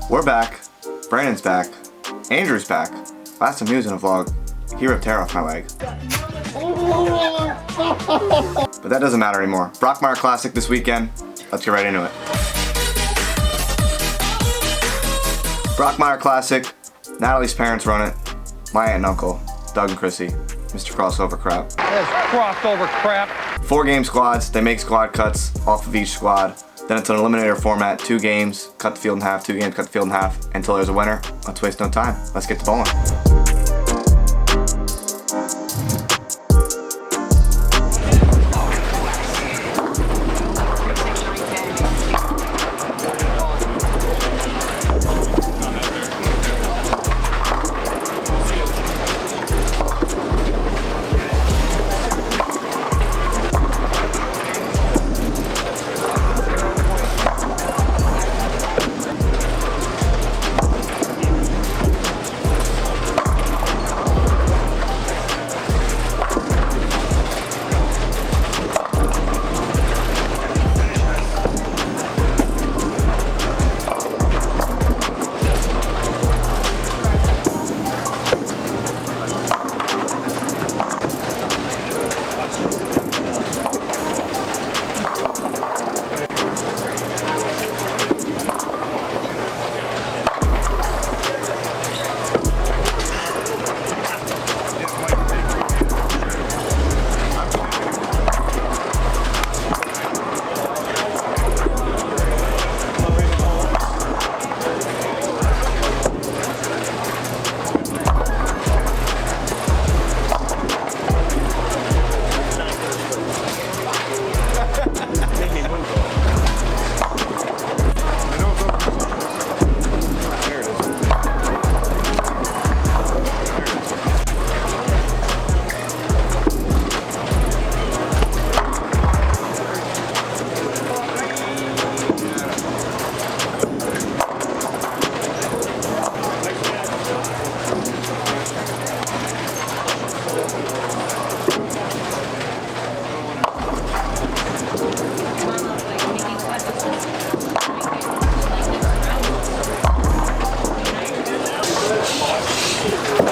We're back. Brandon's back. Andrew's back. Last time he was in a vlog, he ripped hair off my leg. But that doesn't matter anymore. Brockmyre Classic this weekend. Let's get right into it. Brockmyre Classic. Natalie's parents run it. My aunt and uncle, Doug and Chrissy. Mr. Crossover Crap. That's crossover crap. 4-game squads. They make squad cuts off of each squad. Then it's an eliminator format. 2 games, cut the field in half. 2 games, cut the field in half. Until there's a winner. Let's waste no time. Let's get to bowling.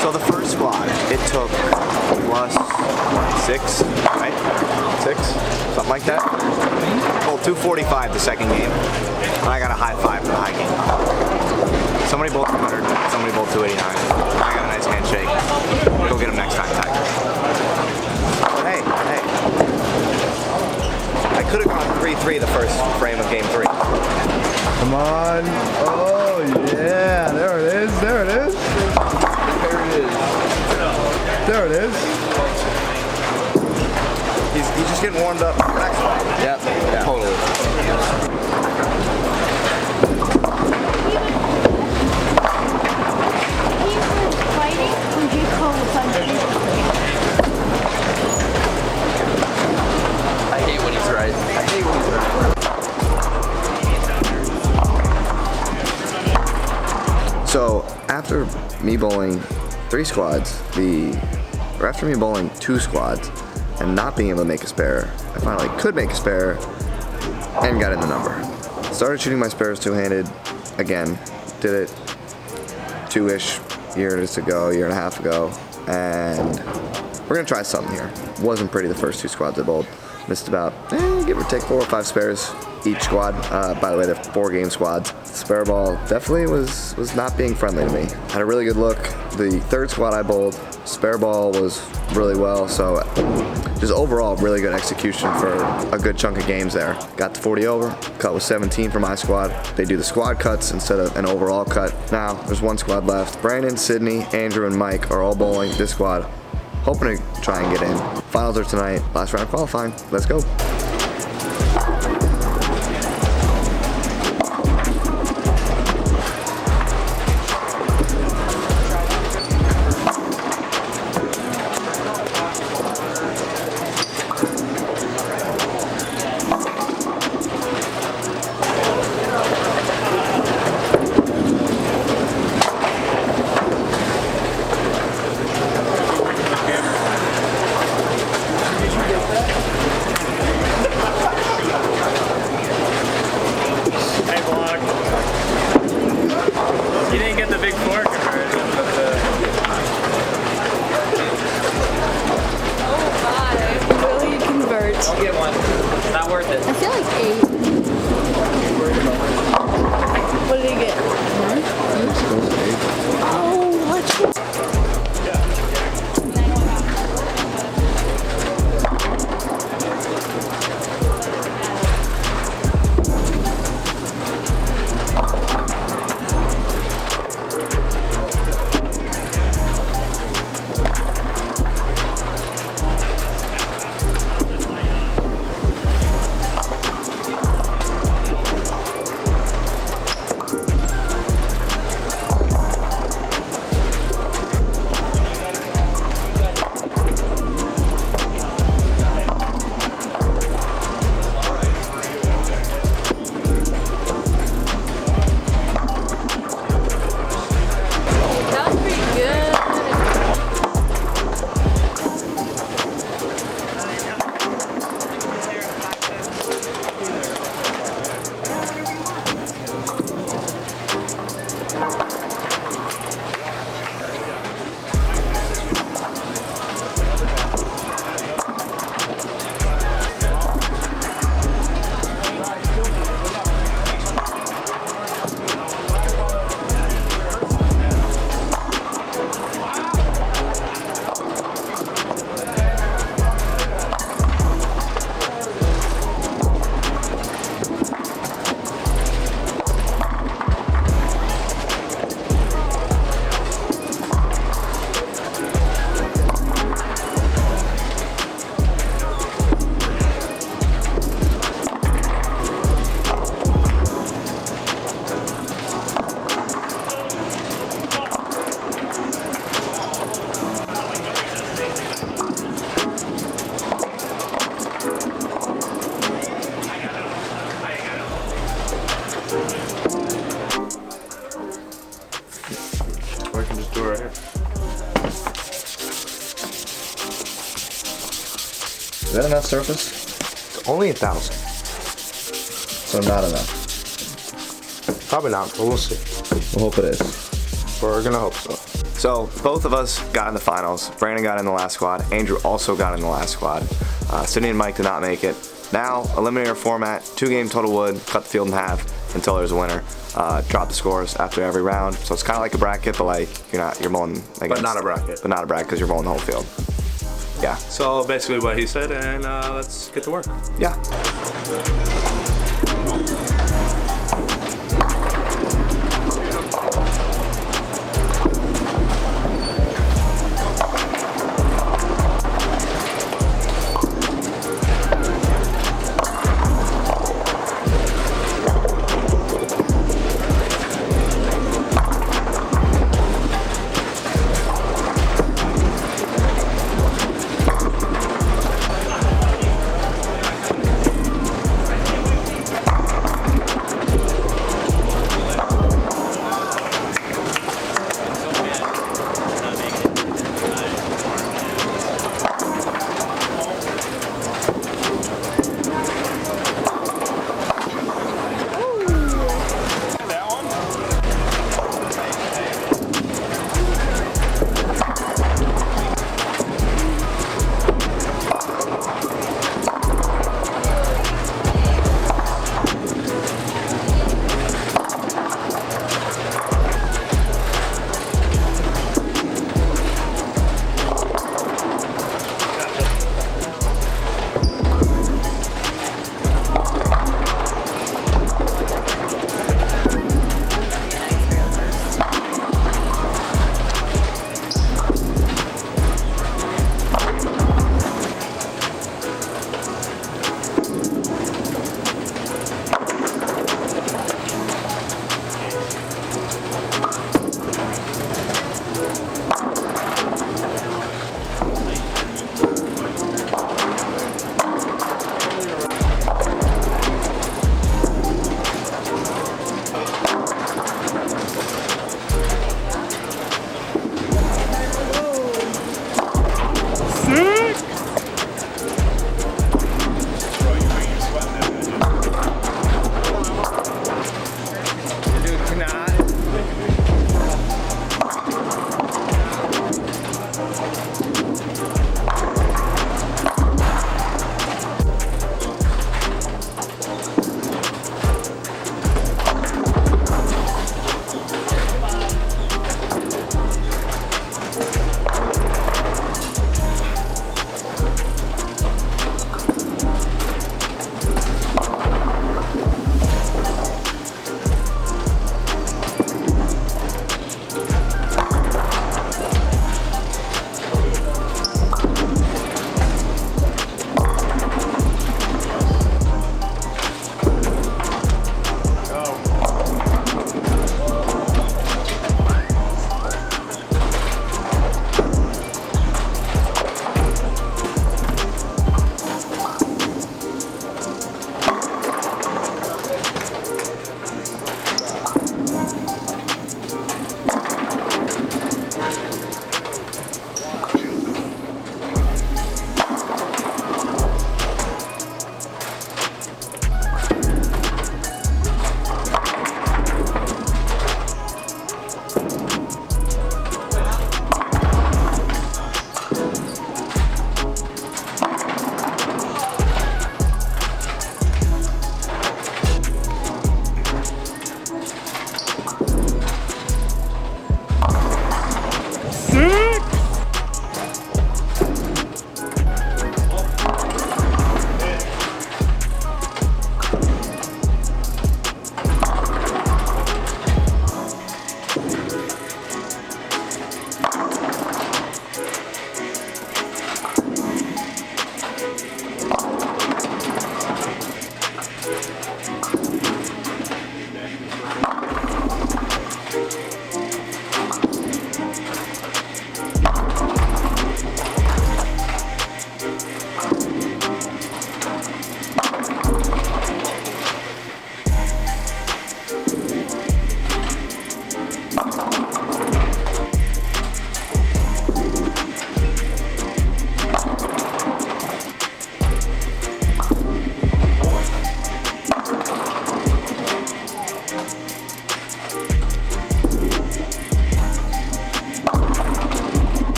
So the first squad, it took plus 6, right? 6? Something like that. Well, 245 the second game. And I got a high 5 in the high game. Somebody bowled 200, somebody bowled 289. I got a nice handshake. Go get him next time, Tiger. Hey. I could have gone 3-3 the first frame of game 3. Come on. Oh, yeah. There it is. There it is. There it is. He's just getting warmed up for the next one. Yep. Yeah. Totally. I hate when he's right. I hate when he's right. So after me bowling 3 squads, after me bowling 2 squads and not being able to make a spare, I finally could make a spare and got in the number. Started shooting my spares 2-handed again. Did it 2-ish years ago, year and a half ago, and we're gonna try something here. Wasn't pretty the first 2 squads I bowled. Missed about, give or take 4 or 5 spares each squad. By the way, they're 4-game squads. Spare ball definitely was not being friendly to me. Had a really good look. The 3rd squad I bowled, spare ball was really well, so just overall really good execution for a good chunk of games there. Got to 40 over, cut was 17 for my squad. They do the squad cuts instead of an overall cut. Now there's 1 squad left. Brandon, Sydney, Andrew, and Mike are all bowling this squad. Hoping to try and get in. Finals are tonight. Last round of qualifying. Let's go. that enough surface? It's only 1,000. So not enough. Probably not, but we'll see. We'll hope it is. We're gonna hope so. So both of us got in the finals. Brandon got in the last squad. Andrew also got in the last squad. Sydney and Mike did not make it. Now, eliminator format, 2-game total wood, cut the field in half until there's a winner. Drop the scores after every round. So it's kind of like a bracket, but like you're bowling against. But not a bracket. But not a bracket because you're bowling the whole field. Yeah. So basically what he said, and let's get to work. Yeah.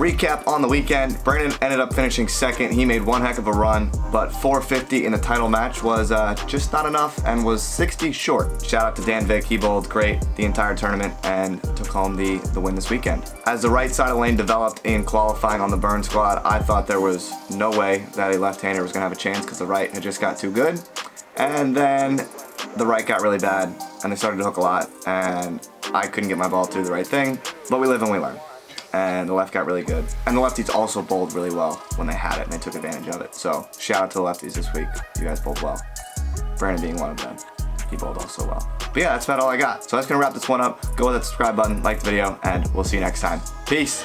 recap on the weekend, Brandon ended up finishing second. He made one heck of a run, but 450 in the title match was just not enough and was 60 short. Shout out to Dan Vick, he bowled great the entire tournament and took home the win this weekend. As the right side of the lane developed in qualifying on the Bohn squad, I thought there was no way that a left-hander was gonna have a chance because the right had just got too good. And then the right got really bad and they started to hook a lot and I couldn't get my ball to do the right thing, but we live and we learn. And the left got really good. And the lefties also bowled really well when they had it and they took advantage of it. So shout out to the lefties this week. You guys bowled well. Brandon being one of them. He bowled also well. But yeah, that's about all I got. So that's gonna wrap this one up. Go with that subscribe button, like the video, and we'll see you next time. Peace.